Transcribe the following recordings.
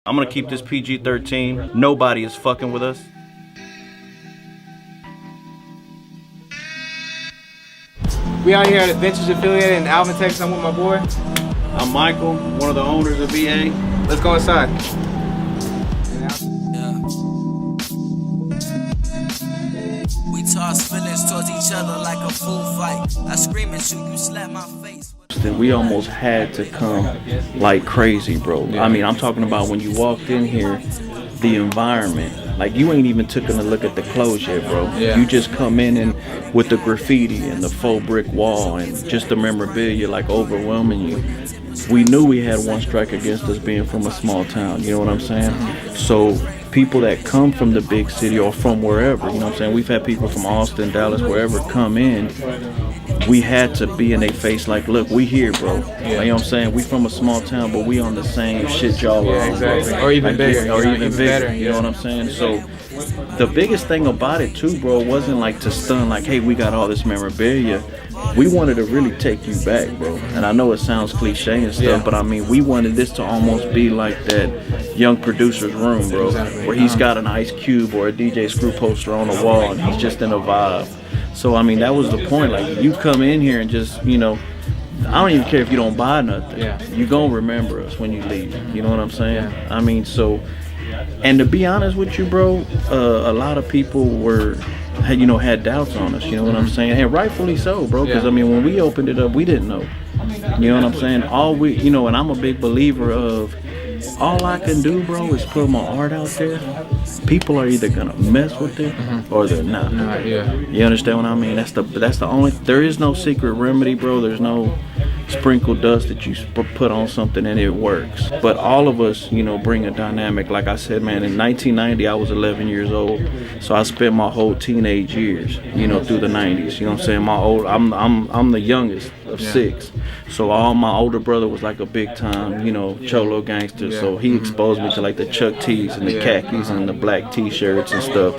I'm gonna keep this PG-13. Nobody is fucking with us. We out here at Adventures Affiliated in Alvin, Texas. I'm with my boy. I'm Michael, one of the owners of VA. Let's go inside. We toss feelings towards each other like a full fight. I scream at you, you slap my face. We almost had to come like crazy, bro. I mean, I'm talking about when you walked in here, the environment. Like, you ain't even taken a look at the clothes yet, bro. Yeah. You just come in and with the graffiti and the faux brick wall and just the memorabilia like overwhelming you. We knew we had one strike against us being from a small town, you know what I'm saying? So people that come from the big city or from wherever, you know what I'm saying? We've had people from Austin, Dallas, wherever come in. We had to be in their face like, look, we here, bro. Yeah. Like, you know what I'm saying? We from a small town, but we on the same shit y'all are. Yeah, exactly. Bro. Or even like, bigger. Or even bigger, better, you know what I'm saying? So the biggest thing about it too, bro, wasn't like to stun like, hey, we got all this memorabilia. We wanted to really take you back, bro. And I know it sounds cliche and stuff, but I mean, we wanted this to almost be like that young producer's room, bro, where he's got an Ice Cube or a DJ Screw poster on the wall and he's just in a vibe. So, I mean, that was the point. Like, you come in here and just, you know, I don't even care if you don't buy nothing. Yeah. You gonna remember us when you leave. You know what I'm saying? I mean, so, and to be honest with you, bro, a lot of people had doubts on us, you know what I'm saying? And rightfully so, bro, because I mean, when we opened it up, we didn't know. You know what I'm saying? And I'm a big believer of, all I can do, bro, is put my art out there. People are either gonna mess with it or they're not. You understand what I mean? That's the only. There is no secret remedy, bro. There's no sprinkled dust that you put on something and it works. But all of us, you know, bring a dynamic. Like I said, man, in 1990, I was 11 years old, so I spent my whole teenage years, you know, through the 90s. You know what I'm saying? I'm the youngest of 6. So all my older brother was like a big time, you know, cholo gangster. So he exposed me to like the Chuck T's and the khakis and the black t-shirts and stuff.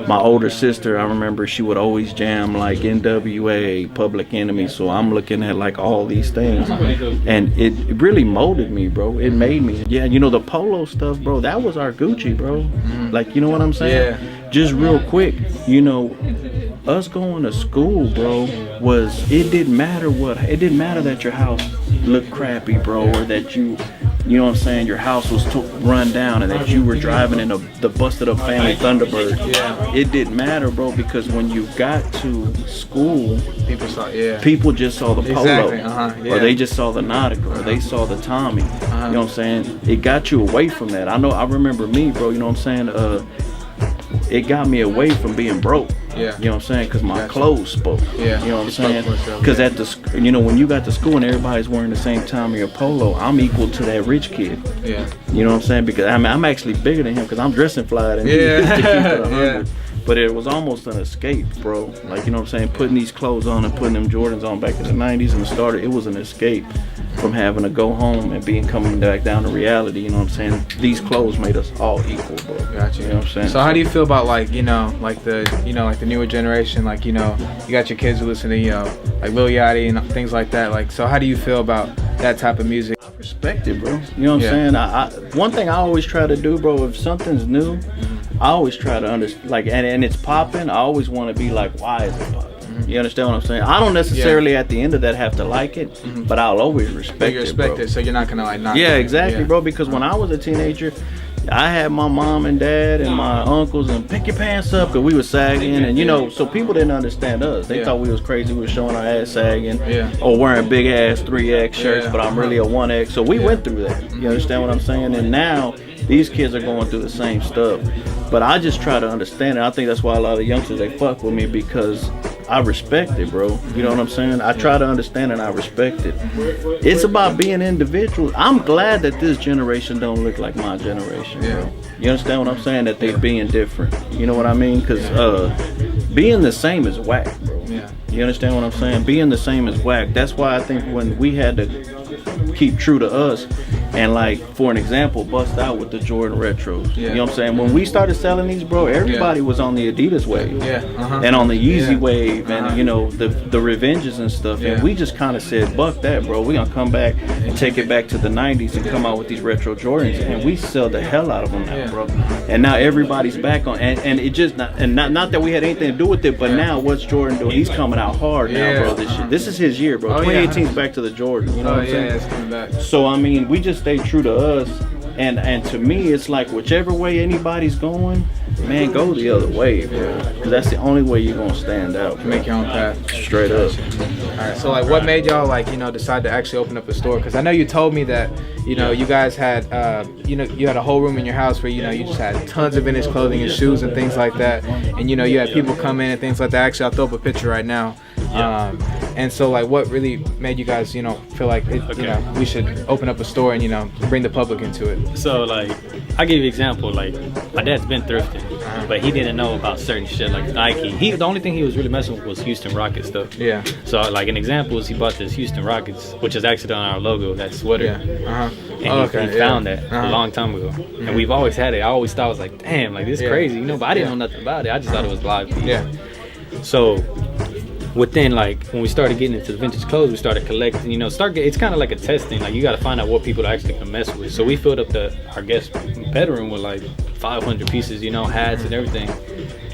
My older sister, I remember she would always jam like NWA, Public Enemy. So I'm looking at like all these things, and it really molded me, bro. It made me. Yeah, you know, the polo stuff, bro, that was our Gucci, bro. Like, you know what I'm saying? Yeah. Just real quick, you know, us going to school, bro, it didn't matter that your house looked crappy, bro, or that you know what I'm saying, your house was run down and that you were driving in the busted up family Thunderbird. It didn't matter, bro, because when you got to school, people just saw the polo, or they just saw the Nautica, or they saw the Tommy. You know what I'm saying? It got you away from that. I remember me, bro, you know what I'm saying? It got me away from being broke. You know what I'm saying? Because my clothes spoke. You know what I'm saying? Because when you got to school and everybody's wearing the same Tommy or polo, I'm equal to that rich kid. You know what I'm saying? Because I'm actually bigger than him because I'm dressing fly than him to keep it 100. But it was almost an escape, bro. Like, you know what I'm saying? Putting these clothes on and putting them Jordans on back in the 90s and it was an escape from having to go home and coming back down to reality. You know what I'm saying? These clothes made us all equal, bro. Gotcha. You know what I'm saying? So how do you feel about like the newer generation? Like, you know, you got your kids who listen to, you know, like Lil Yachty and things like that. Like, so how do you feel about that type of music? I respect it, bro. You know what I'm saying? One thing I always try to do, bro, if something's new, I always try to understand, like, and it's popping, I always want to be like, why is it popping? You understand what I'm saying? I don't necessarily at the end of that have to like it, but I'll always respect it, so you're not gonna like not. Yeah, exactly, bro. Because when I was a teenager, I had my mom and dad and my uncles and pick your pants up because we were sagging, and you know, so people didn't understand us. They thought we was crazy. We were showing our ass sagging, or wearing big ass 3X shirts, but I'm really a 1X. So we went through that. You understand what I'm saying? And now these kids are going through the same stuff. But I just try to understand it. I think that's why a lot of youngsters, they fuck with me because I respect it, bro. You know what I'm saying? I try to understand and I respect it. It's about being individuals. I'm glad that this generation don't look like my generation, bro. You understand what I'm saying? That they being different. You know what I mean? Because being the same is whack, bro. You understand what I'm saying? Being the same is whack. That's why I think when we had to keep true to us, And like, for an example, bust out with the Jordan retros. Yeah. You know what I'm saying? When we started selling these, bro, everybody was on the Adidas wave. Yeah. And on the Yeezy wave, and you know, the Revenges and stuff. Yeah. And we just kind of said, buck that, bro. We're gonna come back and take it back to the 90s and come out with these retro Jordans, and we sell the hell out of them now, bro. And now everybody's back on, and it just not that we had anything to do with it, but now what's Jordan doing? He's coming out hard now, bro. This is his year, bro. 2018 is back to the Jordan. You know what I'm saying? It's coming back. So I mean, we just stay true to us, and to me, it's like whichever way anybody's going, man, go the other way, bro. 'Cause that's the only way you're gonna stand out, bro. Make your own path. Straight up. All right. So like, what made y'all like, you know, decide to actually open up a store? Because I know you told me that, you know, you guys had, you know, you had a whole room in your house where, you know, you just had tons of vintage clothing and shoes and things like that, and you know, you had people come in and things like that. Actually, I'll throw up a picture right now. And so like, what really made you guys, you know, feel like it, you know, we should open up a store and, you know, bring the public into it? So like, I'll give you an example. Like, my dad's been thrifting, but he didn't know about certain shit like Nike. The only thing he was really messing with was Houston Rockets stuff. Yeah. So like, an example is he bought this Houston Rockets, which is actually on our logo, that sweater. Yeah. And he found that a long time ago. And we've always had it. I always thought, I was like, damn, like this is crazy, you know, but I didn't know nothing about it. I just thought it was live. Yeah. So within, like, when we started getting into the vintage clothes, we started collecting, you know, it's kind of like a testing. Like, you got to find out what people are actually gonna mess with. So we filled up our guest bedroom with like 500 pieces, you know, hats and everything.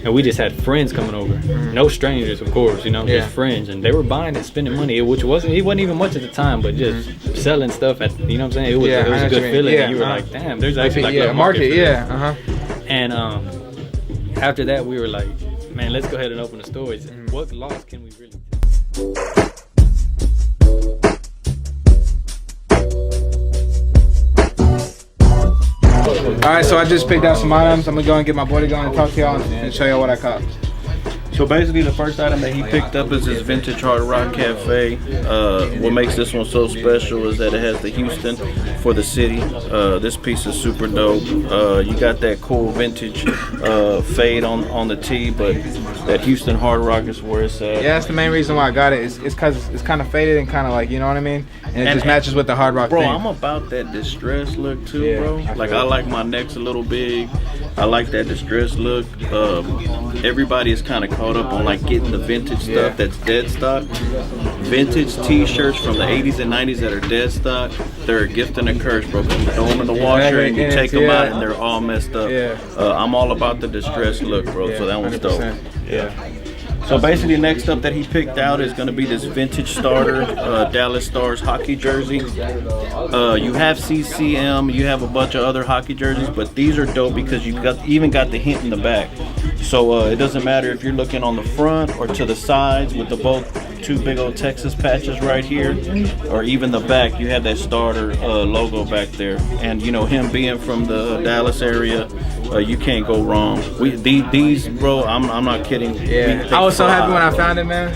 And we just had friends coming over, no strangers, of course, you know, just friends, and they were buying it, spending money, which wasn't even much at the time, but just selling stuff at, you know what I'm saying? It was a good feeling. And you were like, damn, there's actually like a market. And after that, we were like, man, let's go ahead and open the stores. What loss can we really take? All right, so I just picked out some items. I'm gonna go and get my boy to go and talk to y'all and show y'all what I caught. So basically, the first item that he picked up is his vintage Hard Rock Cafe. What makes this one so special is that it has the Houston for the city. This piece is super dope. You got that cool vintage fade on the tee, but that Houston Hard Rock is where it's at. Yeah, that's the main reason why I got it. It's because it's kind of faded and kind of like, you know what I mean? And it just matches with the Hard Rock bro, thing. I'm about that distressed look too, bro. I like my necks a little big. I like that distressed look. Everybody is kind of caught up on like getting the vintage stuff that's dead stock. Vintage t-shirts from the 80s and 90s that are dead stock, they're a gift and a curse, bro. You throw them in the washer and you take them out and they're all messed up. I'm all about the distressed look, bro, so that one's dope. So basically, next up that he picked out is going to be this vintage starter Dallas Stars hockey jersey. You have CCM, you have a bunch of other hockey jerseys, but these are dope because you even got the hint in the back. So it doesn't matter if you're looking on the front or to the sides with the both two big old Texas patches right here, or even the back, you have that starter logo back there. And you know, him being from the Dallas area, you can't go wrong. These, bro, I'm not kidding. Yeah, I was so happy when I found it, man.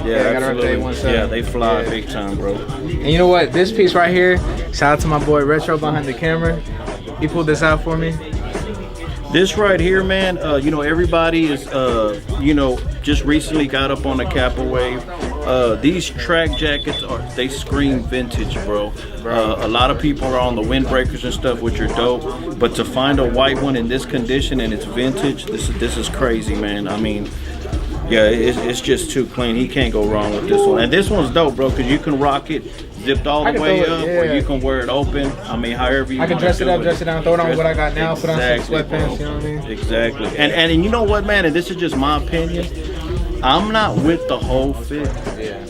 Yeah, absolutely. Yeah, they fly big time, bro. And you know what? This piece right here, shout out to my boy Retro behind the camera. He pulled this out for me. This right here, man, you know, everybody is, you know, just recently got up on the Kappa wave. These track jackets, they scream vintage, bro. A lot of people are on the windbreakers and stuff, which are dope. But to find a white one in this condition and it's vintage, this is crazy, man. I mean, yeah, it's just too clean. He can't go wrong with this one. And this one's dope, bro, because you can rock it zipped all the way up, or you can wear it open. I mean, however you want to do it. I can dress it up, dress it down, throw it on what I got now, put on some sweatpants, you know what I mean? Exactly. And you know what, man, and this is just my opinion, I'm not with the whole fit.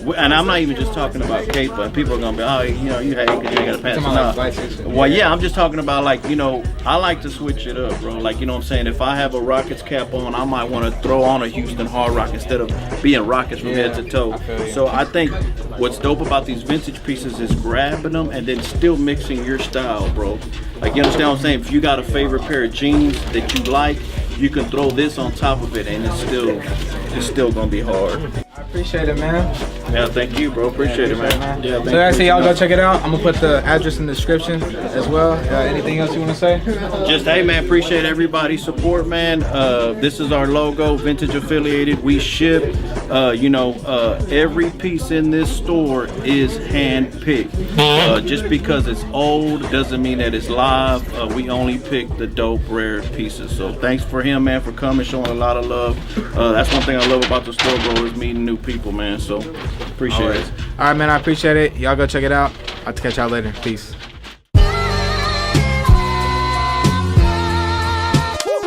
And I'm not even just talking about cape, but people are going to be, oh, you know, you hate because you ain't got a pants. Well, yeah, I'm just talking about, like, you know, I like to switch it up, bro. Like, you know what I'm saying? If I have a Rockets cap on, I might want to throw on a Houston Hard Rock instead of being Rockets from head to toe. So I think what's dope about these vintage pieces is grabbing them and then still mixing your style, bro. Like, you understand what I'm saying? If you got a favorite pair of jeans that you like, you can throw this on top of it and it's still gonna be hard. I appreciate it, man. Yeah, thank you, bro. Appreciate it, man. Yeah, so I say y'all go check it out. I'm gonna put the address in the description as well. Anything else you want to say? Just, hey, man, appreciate everybody's support, man. This is our logo, Vintage Affiliated. We ship. Every piece in this store is hand-picked. Just because it's old doesn't mean that it's live. We only pick the dope, rare pieces. So thanks for him, man, for coming, showing a lot of love. That's one thing I love about the store, bro, is meeting new people, man. So appreciate it. All right, man, I appreciate it. Y'all go check it out. I'll catch y'all later. Peace.